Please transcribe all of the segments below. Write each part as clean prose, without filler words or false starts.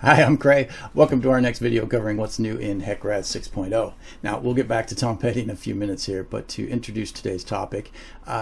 Hi, I'm Cray. Welcome to our next video covering what's new in HEC-RAS 6.0. Now, we'll get back to Tom Petty in a few minutes here, but to introduce today's topic,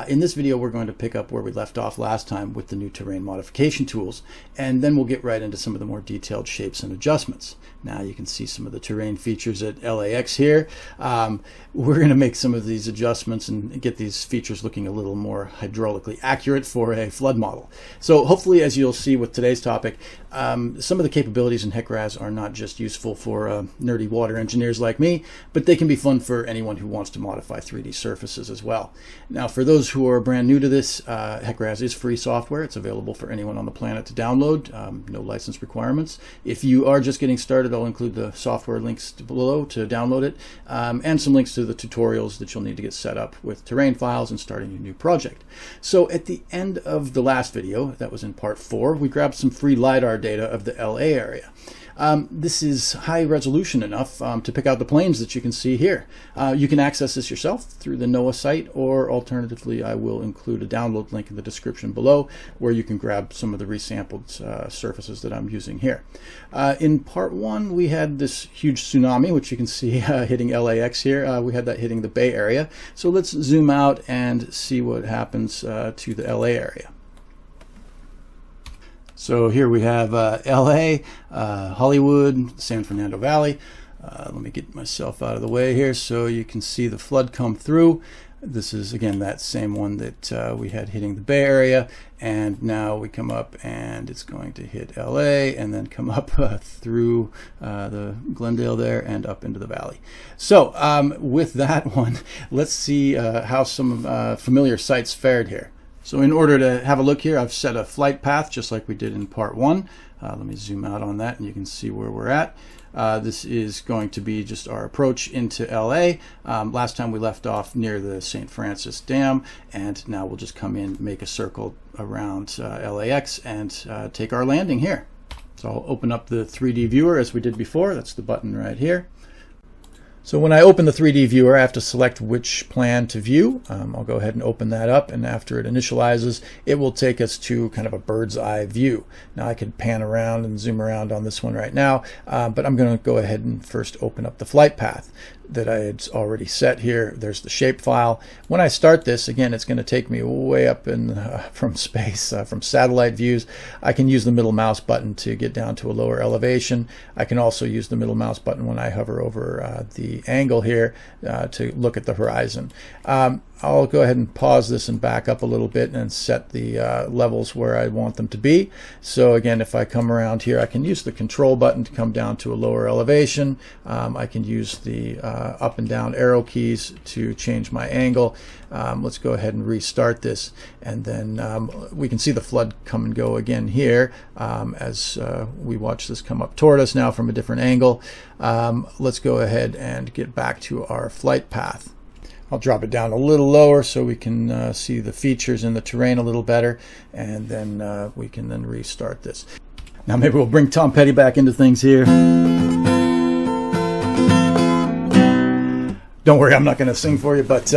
in this video we're going to pick up where we left off last time with the new terrain modification tools, and then we'll get right into some of the more detailed shapes and adjustments. Now you can see some of the terrain features at LAX here. We're going to make some of these adjustments and get these features looking a little more hydraulically accurate for a flood model. So hopefully, as you'll see with today's topic, some of the capabilities in HEC-RAS are not just useful for nerdy water engineers like me, but they can be fun for anyone who wants to modify 3D surfaces as well. Now, for those who are brand new to this, HEC-RAS is free software. It's available for anyone on the planet to download, no license requirements. If you are just getting started, I'll include the software links below to download it, and some links to the tutorials that you'll need to get set up with terrain files and starting your new project. So at the end of the last video, that was in part 4, we grabbed some free LiDAR data of the LA area. This is high resolution enough to pick out the planes that you can see here. You can access this yourself through the NOAA site, or alternatively I will include a download link in the description below where you can grab some of the resampled surfaces that I'm using here. In part 1 we had this huge tsunami, which you can see hitting LAX here. We had that hitting the Bay Area. So let's zoom out and see what happens to the LA area. So here we have LA, Hollywood, San Fernando Valley. Let me get myself out of the way here so you can see the flood come through. This is again that same one that we had hitting the Bay Area, and now we come up and it's going to hit LA and then come up through the Glendale there and up into the valley. So with that one, let's see how some familiar sites fared here. So in order to have a look here, I've set a flight path just like we did in part 1. Let me zoom out on that and you can see where we're at. This is going to be just our approach into LA. Last time we left off near the St. Francis Dam, and now we'll just come in, make a circle around LAX and take our landing here. So I'll open up the 3D viewer as we did before. That's the button right here. So when I open the 3D viewer, I have to select which plan to view. I'll go ahead and open that up, and after it initializes, it will take us to kind of a bird's eye view. Now I could pan around and zoom around on this one right now, but I'm going to go ahead and first open up the flight path that I had already set here. There's the shape file. When I start this, again, it's going to take me way up in from space, from satellite views. I can use the middle mouse button to get down to a lower elevation. I can also use the middle mouse button when I hover over the angle here to look at the horizon. I'll go ahead and pause this and back up a little bit and set the levels where I want them to be. So again, if I come around here, I can use the control button to come down to a lower elevation. I can use the up and down arrow keys to change my angle. Let's go ahead and restart this, and then we can see the flood come and go again here as we watch this come up toward us now from a different angle. Let's go ahead and get back to our flight path. I'll drop it down a little lower so we can see the features in the terrain a little better, and then we can then restart this. Now maybe we'll bring Tom Petty back into things here. Don't worry, I'm not going to sing for you, but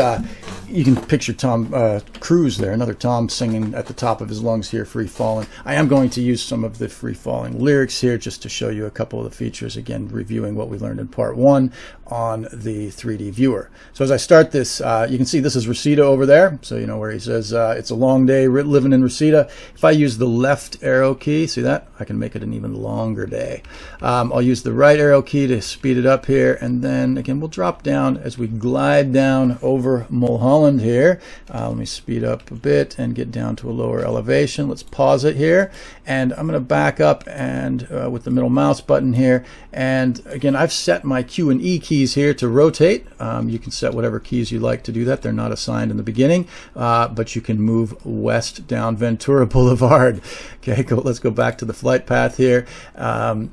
you can picture Tom Cruise there, another Tom singing at the top of his lungs here, Free Fallin'. I am going to use some of the Free Falling lyrics here just to show you a couple of the features, again, reviewing what we learned in part 1 on the 3D viewer. So as I start this, you can see this is Reseda over there. So you know where he says, it's a long day living in Reseda. If I use the left arrow key, see that? I can make it an even longer day. I'll use the right arrow key to speed it up here, and then again, we'll drop down as we glide down over Mulholland here. Let me speed up a bit and get down to a lower elevation. Let's pause it here, and I'm going to back up and with the middle mouse button here, and again, I've set my Q and E keys here to rotate. You can set whatever keys you like to do that. They're not assigned in the beginning, but you can move west down Ventura Boulevard. Okay, let's go back to the flight path here, and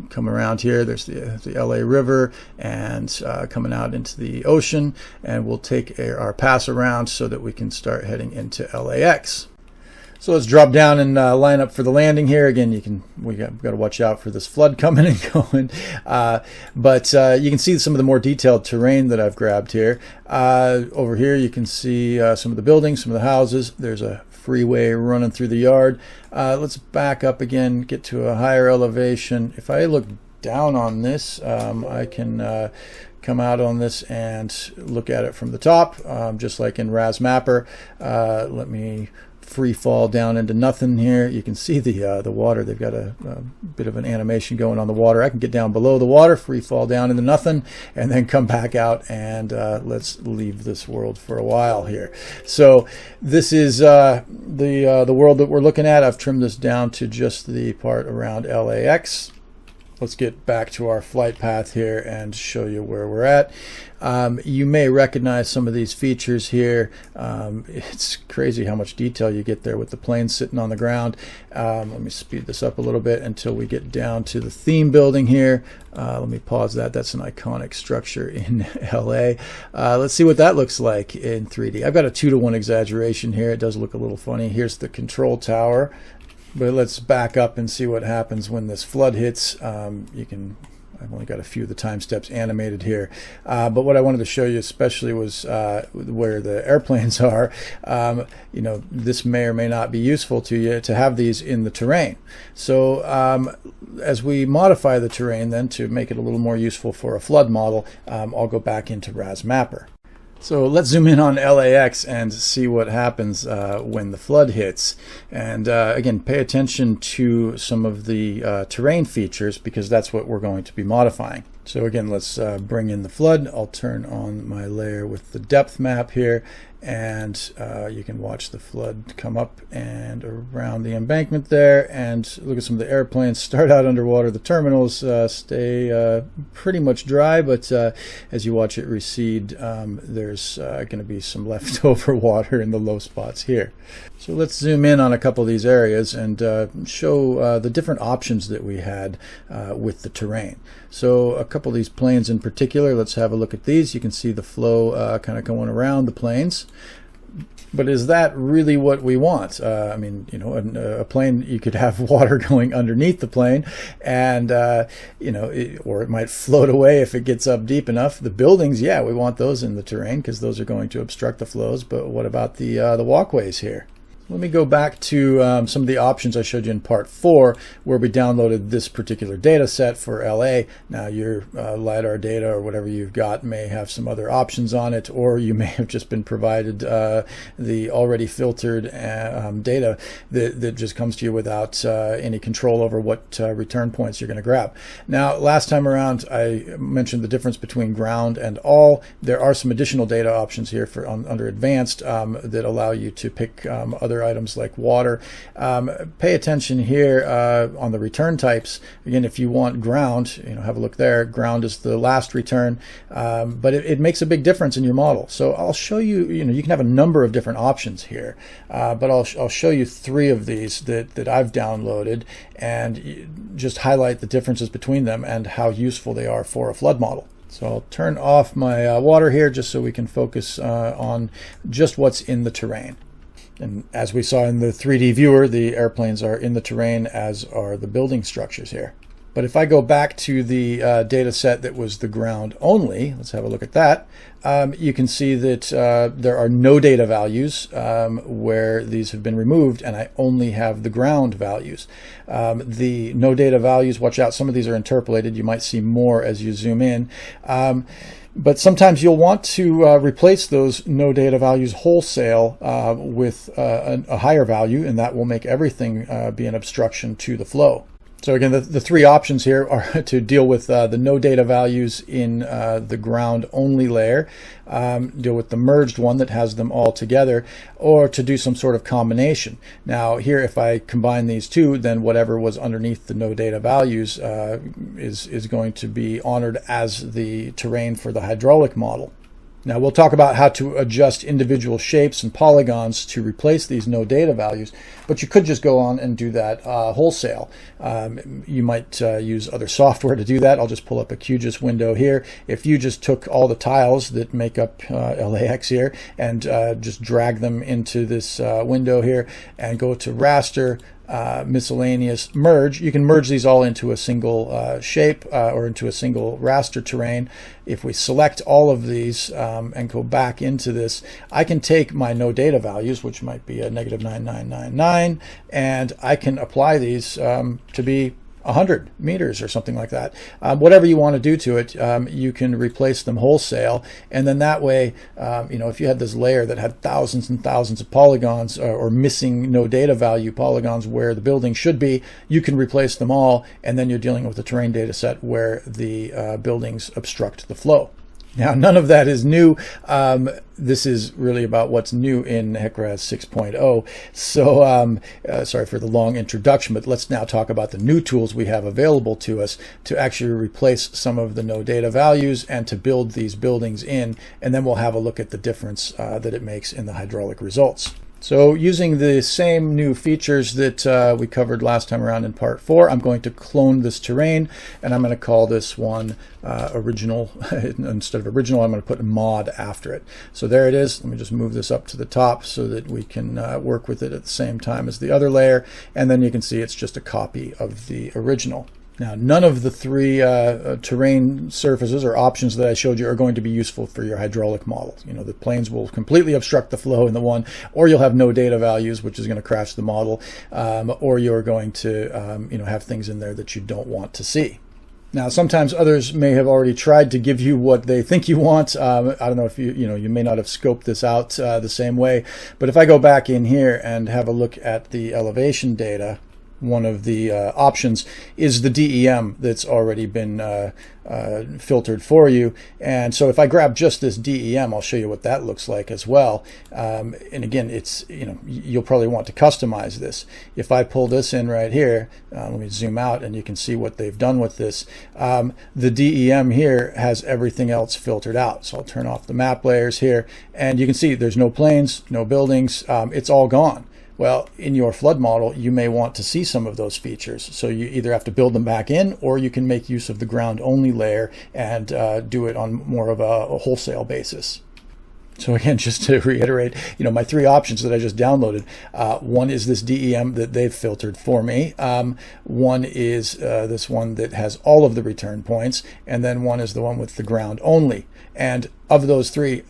come around here. There's the LA River, and coming out into the ocean, and we'll take our pass around so that we can start heading into LAX. So let's drop down and line up for the landing here. Again, we got to watch out for this flood coming and going. But you can see some of the more detailed terrain that I've grabbed here. Over here you can see some of the buildings, some of the houses. There's a freeway running through the yard. Let's back up again, get to a higher elevation. If I look down on this, I can come out on this and look at it from the top, just like in RAS Mapper. Let me free fall down into nothing here. You can see the water. They've got a bit of an animation going on the water. I can get down below the water, free fall down into nothing, and then come back out, and let's leave this world for a while here. So this is the world that we're looking at. I've trimmed this down to just the part around LAX. Let's get back to our flight path here and show you where we're at. You may recognize some of these features here. It's crazy how much detail you get there with the plane sitting on the ground. Let me speed this up a little bit until we get down to the theme building here. Let me pause that. That's an iconic structure in LA. Let's see what that looks like in 3D. I've got a 2-to-1 exaggeration here. It does look a little funny. Here's the control tower. But let's back up and see what happens when this flood hits. I've only got a few of the time steps animated here. But what I wanted to show you especially was where the airplanes are. This may or may not be useful to you to have these in the terrain. So as we modify the terrain then to make it a little more useful for a flood model, I'll go back into RAS Mapper. So let's zoom in on LAX and see what happens when the flood hits. And again, pay attention to some of the terrain features, because that's what we're going to be modifying. So again, let's bring in the flood. I'll turn on my layer with the depth map here, and you can watch the flood come up and around the embankment there, and look at some of the airplanes start out underwater. The terminals stay pretty much dry, but as you watch it recede, there's going to be some leftover water in the low spots here. So let's zoom in on a couple of these areas and show the different options that we had with the terrain. So a couple of these planes in particular, let's have a look at these. You can see the flow kind of going around the planes. But is that really what we want? I mean, a plane, you could have water going underneath the plane, and or it might float away if it gets up deep enough. The buildings, yeah, we want those in the terrain because those are going to obstruct the flows. But what about the walkways here? Let me go back to some of the options I showed you in part 4, where we downloaded this particular data set for LA. Now your LiDAR data or whatever you've got may have some other options on it, or you may have just been provided the already filtered data that just comes to you without any control over what return points you're going to grab. Now, last time around, I mentioned the difference between ground and all. There are some additional data options here for under advanced that allow you to pick other items like water. Pay attention here on the return types. Again, if you want ground, have a look there. Ground is the last return, but it makes a big difference in your model. So I'll show you, you can have a number of different options here, but I'll show you 3 of these that I've downloaded and just highlight the differences between them and how useful they are for a flood model. So I'll turn off my water here just so we can focus on just what's in the terrain. And as we saw in the 3D viewer, the airplanes are in the terrain, as are the building structures here. But if I go back to the data set that was the ground only, let's have a look at that. You can see that there are no data values where these have been removed, and I only have the ground values. The no data values, watch out, some of these are interpolated. You might see more as you zoom in. But sometimes you'll want to replace those no data values wholesale with a higher value, and that will make everything be an obstruction to the flow. So again, the 3 options here are to deal with the no data values in the ground only layer, deal with the merged one that has them all together, or to do some sort of combination. Now here, if I combine these 2, then whatever was underneath the no data values is going to be honored as the terrain for the hydraulic model. Now we'll talk about how to adjust individual shapes and polygons to replace these no data values, but you could just go on and do that wholesale. You might use other software to do that. I'll just pull up a QGIS window here. If you just took all the tiles that make up LAX here and just drag them into this window here and go to raster, miscellaneous merge, you can merge these all into a single shape or into a single raster terrain. If we select all of these and go back into this, I can take my no data values, which might be a -9999, and I can apply these to be 100 meters or something like that. Whatever you want to do to it, you can replace them wholesale, and then that way, if you had this layer that had thousands and thousands of polygons or missing no data value polygons where the building should be, you can replace them all, and then you're dealing with a terrain data set where the buildings obstruct the flow. Now, none of that is new. This is really about what's new in HEC-RAS 6.0. So sorry for the long introduction, but let's now talk about the new tools we have available to us to actually replace some of the no data values and to build these buildings in, and then we'll have a look at the difference that it makes in the hydraulic results. So using the same new features that we covered last time around in part 4, I'm going to clone this terrain, and I'm going to call this one original. Instead of original, I'm going to put mod after it. So there it is. Let me just move this up to the top so that we can work with it at the same time as the other layer, and then you can see it's just a copy of the original. Now, none of the three terrain surfaces or options that I showed you are going to be useful for your hydraulic model. The planes will completely obstruct the flow in the one, or you'll have no data values, which is going to crash the model, or you're going to have things in there that you don't want to see. Now, sometimes others may have already tried to give you what they think you want. I don't know if you may not have scoped this out the same way, but if I go back in here and have a look at the elevation data, one of the options is the DEM that's already been filtered for you. And so if I grab just this DEM, I'll show you what that looks like as well. And again, it's you'll probably want to customize this. If I pull this in right here, let me zoom out and you can see what they've done with this. The DEM here has everything else filtered out. So I'll turn off the map layers here, and you can see there's no planes, no buildings. It's all gone. Well, in your flood model, you may want to see some of those features. So you either have to build them back in, or you can make use of the ground only layer and do it on more of a wholesale basis. So again, just to reiterate, my three options that I just downloaded, one is this DEM that they've filtered for me. One is this one that has all of the return points, and then one is the one with the ground only. And of those three,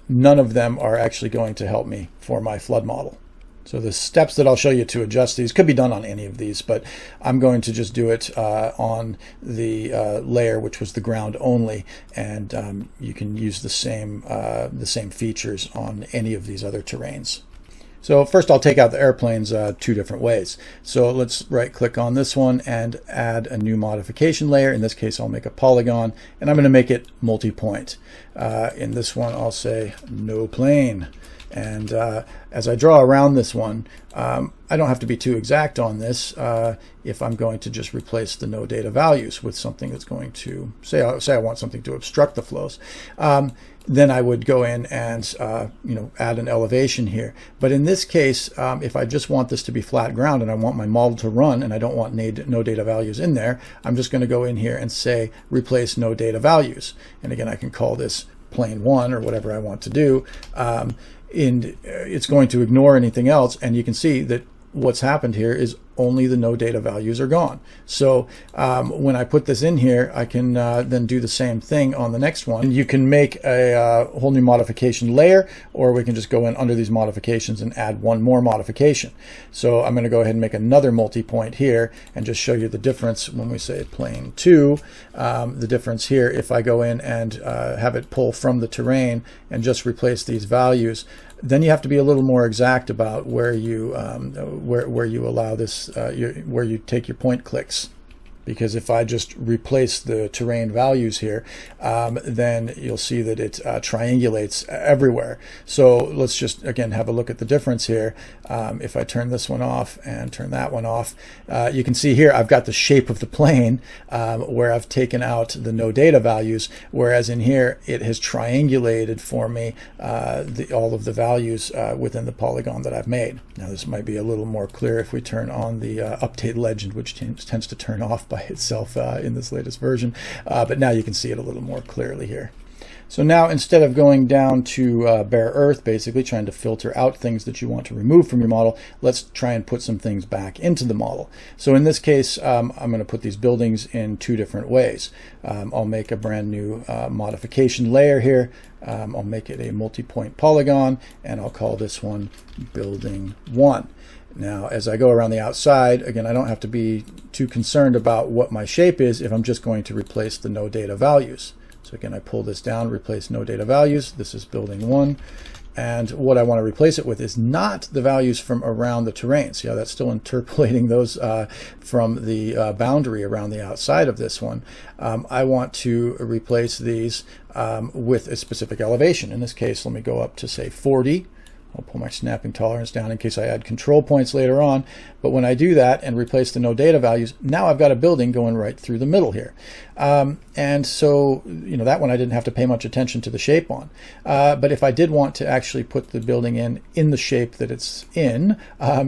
none of them are actually going to help me for my flood model. So the steps that I'll show you to adjust these could be done on any of these, but I'm going to just do it on the layer which was the ground only, and you can use the same features on any of these other terrains. So first I'll take out the airplanes two different ways. So let's right click on this one and add a new modification layer. In this case I'll make a polygon, and I'm going to make it multi-point. In this one I'll say no plane. And as I draw around this one, I don't have to be too exact on this if I'm going to just replace the no data values with something that's going to, say I want something to obstruct the flows. Then I would go in and add an elevation here. But in this case, if I just want this to be flat ground and I want my model to run and I don't want no data values in there, I'm just going to go in here and say replace no data values. And again, I can call this plane 1 or whatever I want to do. And it's going to ignore anything else, and you can see that what's happened here is only the no data values are gone. So when I put this in here, I can then do the same thing on the next one. You can make a whole new modification layer, or we can just go in under these modifications and add one more modification. So I'm going to go ahead and make another multi-point here and just show you the difference when we say plane 2. The difference here, if I go in and have it pull from the terrain and just replace these values, then you have to be a little more exact about where you allow this, where you take your point clicks. Because if I just replace the terrain values here, then you'll see that it triangulates everywhere. So let's just, again, have a look at the difference here. If I turn this one off and turn that one off, you can see here I've got the shape of the plane where I've taken out the no data values, whereas in here it has triangulated for me all of the values within the polygon that I've made. Now this might be a little more clear if we turn on the update legend, which tends to turn off by itself in this latest version, but now you can see it a little more clearly here. So now instead of going down to bare earth, basically trying to filter out things that you want to remove from your model, let's try and put some things back into the model. So in this case, I'm going to put these buildings in two different ways. I'll make a brand new modification layer here. I'll make it a multi-point polygon, and I'll call this one building 1. Now, as I go around the outside, again, I don't have to be too concerned about what my shape is if I'm just going to replace the no data values. So again, I pull this down, replace no data values. This is building 1. And what I want to replace it with is not the values from around the terrain. See how that's still interpolating those from the boundary around the outside of this one. I want to replace these with a specific elevation. In this case, let me go up to, say, 40. I'll pull my snapping tolerance down in case I add control points later on. But when I do that and replace the no data values, now I've got a building going right through the middle here. And so, that one I didn't have to pay much attention to the shape on. But if I did want to actually put the building in the shape that it's in,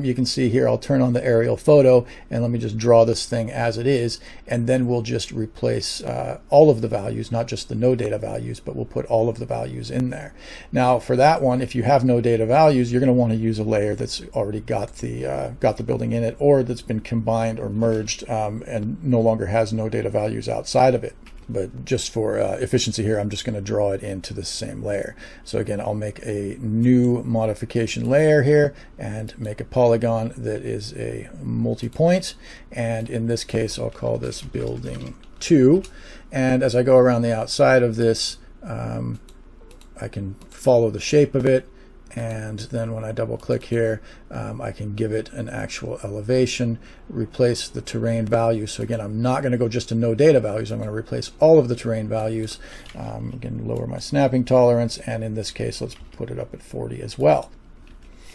you can see here, I'll turn on the aerial photo and let me just draw this thing as it is. And then we'll just replace all of the values, not just the no data values, but we'll put all of the values in there. Now for that one, if you have no data values, you're going to want to use a layer that's already got the building in it, or that's been combined or merged and no longer has no data values outside of it. But just for efficiency here, I'm just going to draw it into the same layer. So again, I'll make a new modification layer here and make a polygon that is a multi-point. And in this case, I'll call this building 2. And as I go around the outside of this, I can follow the shape of it. And then when I double click here, I can give it an actual elevation, replace the terrain value. So again, I'm not going to go just to no data values. I'm going to replace all of the terrain values. Again, lower my snapping tolerance. And in this case, let's put it up at 40 as well.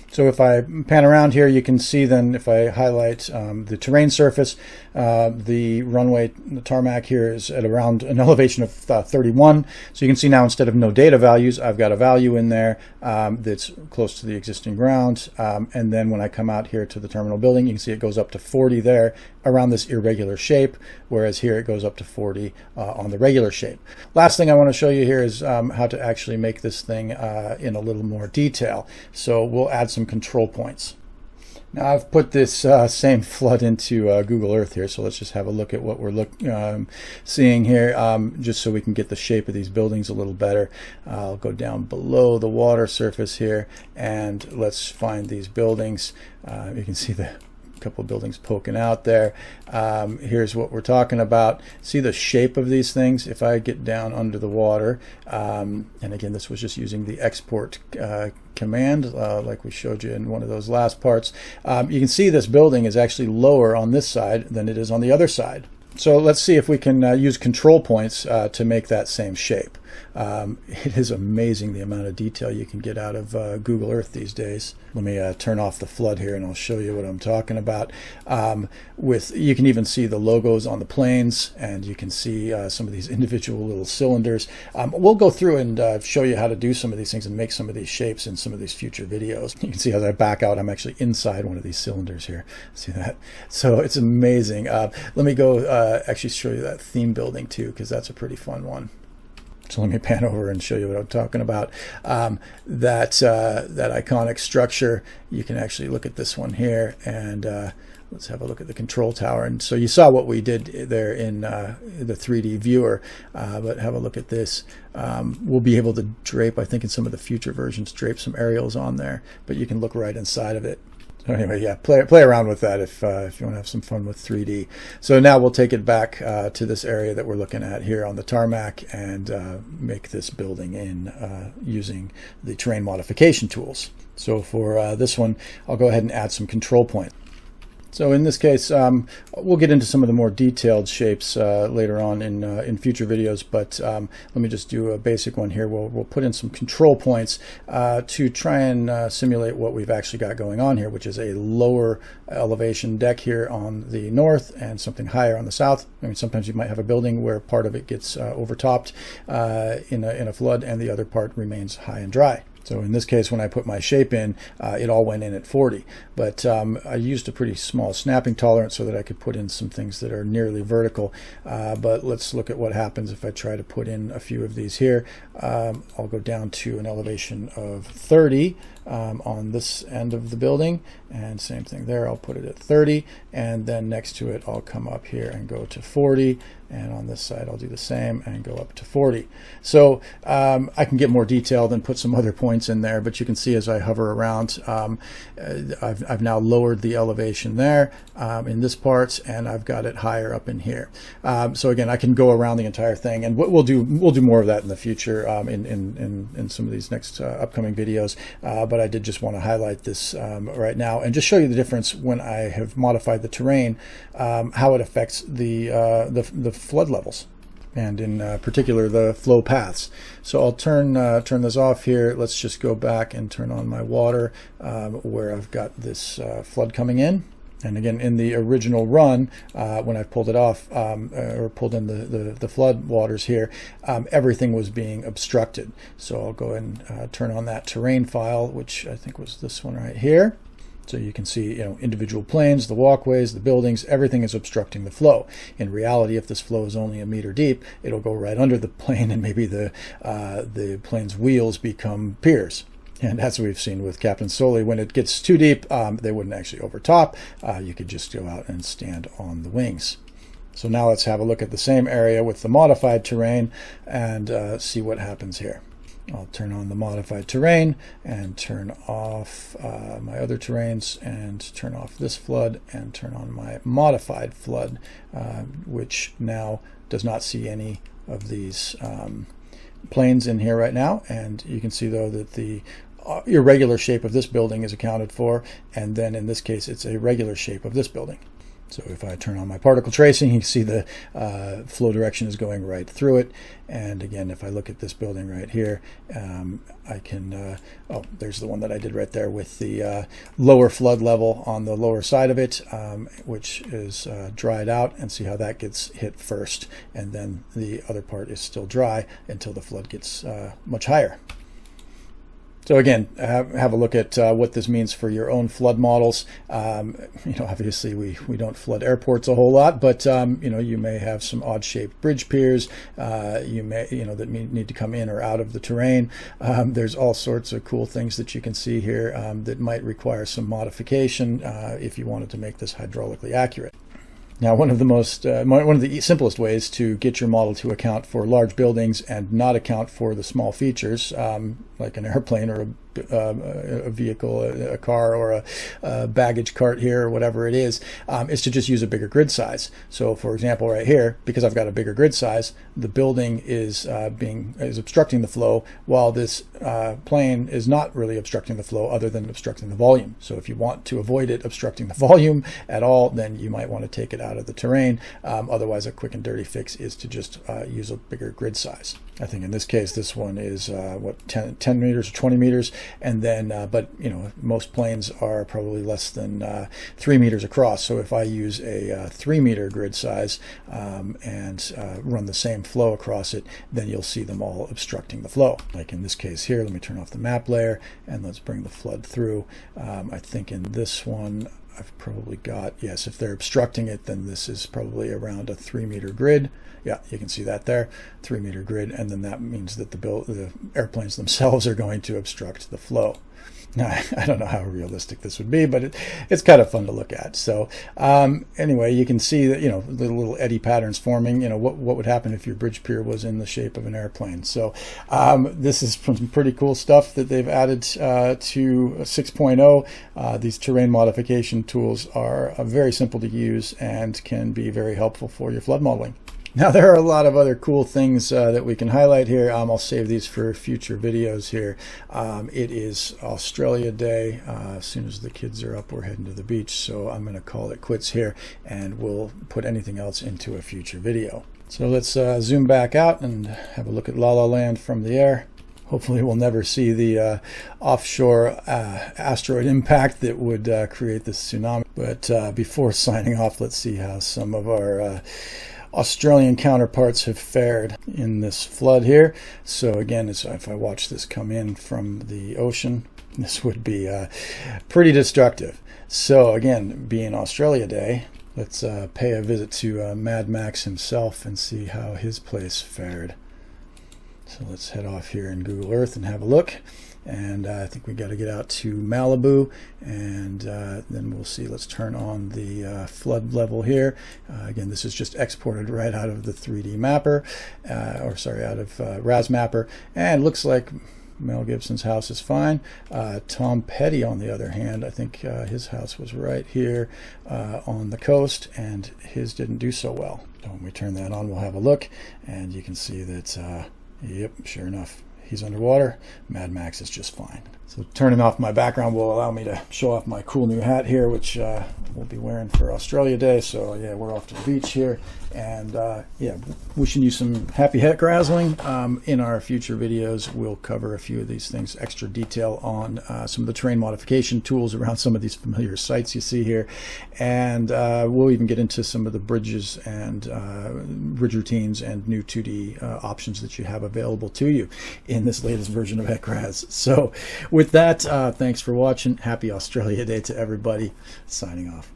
So if I pan around here, you can see then if I highlight the terrain surface, the runway, the tarmac here is at around an elevation of 31. So you can see now instead of no data values, I've got a value in there that's close to the existing ground. And then when I come out here to the terminal building, you can see it goes up to 40 there around this irregular shape, whereas here it goes up to 40 on the regular shape. Last thing I want to show you here is how to actually make this thing in a little more detail. So we'll add some control points. Now I've put this same flood into Google Earth here, so let's just have a look at what we're seeing here, just so we can get the shape of these buildings a little better. I'll go down below the water surface here, and let's find these buildings. You can see the couple of buildings poking out there. Here's what we're talking about. See the shape of these things? If I get down under the water, and again, this was just using the export command, like we showed you in one of those last parts, you can see this building is actually lower on this side than it is on the other side. So let's see if we can use control points to make that same shape. It is amazing the amount of detail you can get out of Google Earth these days. Let me turn off the flood here and I'll show you what I'm talking about. You can even see the logos on the planes, and you can see some of these individual little cylinders. We'll go through and show you how to do some of these things and make some of these shapes in some of these future videos. You can see as I back out, I'm actually inside one of these cylinders here. See that? So it's amazing. Let me go actually show you that theme building too, because that's a pretty fun one. So let me pan over and show you what I'm talking about. That iconic structure, you can actually look at this one here, and let's have a look at the control tower. And so you saw what we did there in the 3D viewer, but have a look at this. We'll be able to drape, I think in some of the future versions, drape some aerials on there, but you can look right inside of it. So anyway, yeah, play around with that if you want to have some fun with 3D. So now we'll take it back to this area that we're looking at here on the tarmac and make this building in using the terrain modification tools. So for this one, I'll go ahead and add some control points. So in this case, we'll get into some of the more detailed shapes later on in future videos, but let me just do a basic one here. We'll put in some control points to try and simulate what we've actually got going on here, which is a lower elevation deck here on the north and something higher on the south. I mean, sometimes you might have a building where part of it gets overtopped in a flood and the other part remains high and dry. So in this case, when I put my shape in, it all went in at 40. But I used a pretty small snapping tolerance so that I could put in some things that are nearly vertical. But let's look at what happens if I try to put in a few of these here. I'll go down to an elevation of 30 on this end of the building, and same thing there. I'll put it at 30, and then next to it I'll come up here and go to 40, and on this side I'll do the same and go up to 40. So I can get more detailed and put some other points in there, but you can see as I hover around, I've now lowered the elevation there in this part, and I've got it higher up in here. So again, I can go around the entire thing, and we'll do more of that in the future in some of these next upcoming videos. But I did just want to highlight this right now and just show you the difference when I have modified the terrain, how it affects the flood levels, and in particular the flow paths. So I'll turn this off here. Let's just go back and turn on my water where I've got this flood coming in. And again, in the original run, when I pulled it off or pulled in the flood waters here, everything was being obstructed. So I'll go and turn on that terrain file, which I think was this one right here. So you can see, individual planes, the walkways, the buildings, everything is obstructing the flow. In reality, if this flow is only 1 meter deep, it'll go right under the plane, and maybe the plane's wheels become piers. And as we've seen with Captain Soli, when it gets too deep, they wouldn't actually overtop. You could just go out and stand on the wings. So now let's have a look at the same area with the modified terrain and see what happens here. I'll turn on the modified terrain and turn off my other terrains, and turn off this flood and turn on my modified flood, which now does not see any of these planes in here right now. And you can see though that the irregular shape of this building is accounted for, and then in this case it's a regular shape of this building. So if I turn on my particle tracing, you can see the flow direction is going right through it. And again, if I look at this building right here, I can, there's the one that I did right there with the lower flood level on the lower side of it, which is dried out, and see how that gets hit first. And then the other part is still dry until the flood gets much higher. So again, have a look at what this means for your own flood models. Obviously we don't flood airports a whole lot, but you may have some odd-shaped bridge piers. You may that need to come in or out of the terrain. There's all sorts of cool things that you can see here that might require some modification if you wanted to make this hydraulically accurate. Now, one of the simplest ways to get your model to account for large buildings and not account for the small features, like an airplane or a vehicle, a car, or a baggage cart here, or whatever it is to just use a bigger grid size. So, for example, right here, because I've got a bigger grid size, the building is obstructing the flow, while this plane is not really obstructing the flow, other than obstructing the volume. So, if you want to avoid it obstructing the volume at all, then you might want to take it out of the terrain. Otherwise, a quick and dirty fix is to just use a bigger grid size. I think in this case, this one is 10 meters or 20 meters, and then but most planes are probably less than 3 meters across. So if I use a 3 meter grid size and run the same flow across it, then you'll see them all obstructing the flow. Like in this case here, let me turn off the map layer and let's bring the flood through. I think in this one I've probably got, yes, if they're obstructing it, then this is probably around a 3 meter grid. Yeah, you can see that there, 3 meter grid, and then that means that the airplanes themselves are going to obstruct the flow. Now, I don't know how realistic this would be, but it's kind of fun to look at. So anyway, you can see that, the little eddy patterns forming. What would happen if your bridge pier was in the shape of an airplane. So this is some pretty cool stuff that they've added to 6.0. These terrain modification tools are very simple to use and can be very helpful for your flood modeling. Now, there are a lot of other cool things that we can highlight here. I'll save these for future videos here. It is Australia Day. As soon as the kids are up, we're heading to the beach. So I'm going to call it quits here, and we'll put anything else into a future video. So let's zoom back out and have a look at La La Land from the air. Hopefully we'll never see the offshore asteroid impact that would create this tsunami. But before signing off, let's see how some of our Australian counterparts have fared in this flood here. So again, if I watch this come in from the ocean, this would be pretty destructive. So again, being Australia Day, let's pay a visit to Mad Max himself and see how his place fared. So let's head off here in Google Earth and have a look. And I think we got to get out to Malibu, and then we'll see. Let's turn on the flood level here. Again, this is just exported right out of the 3D mapper, out of RAS Mapper, and looks like Mel Gibson's house is fine. Tom Petty, on the other hand, I think his house was right here on the coast, and his didn't do so well. So when we turn that on, we'll have a look, and you can see that, yep, sure enough, he's underwater. Mad Max is just fine. So turning off my background will allow me to show off my cool new hat here, which we'll be wearing for Australia Day. So yeah, we're off to the beach here, and yeah, wishing you some happy HEC-RASling. In our future videos, we'll cover a few of these things, extra detail on some of the terrain modification tools around some of these familiar sites you see here, and we'll even get into some of the bridges and bridge routines and new 2D options that you have available to you in this latest version of HEC-RAS. So with that, thanks for watching. Happy Australia Day to everybody. Signing off.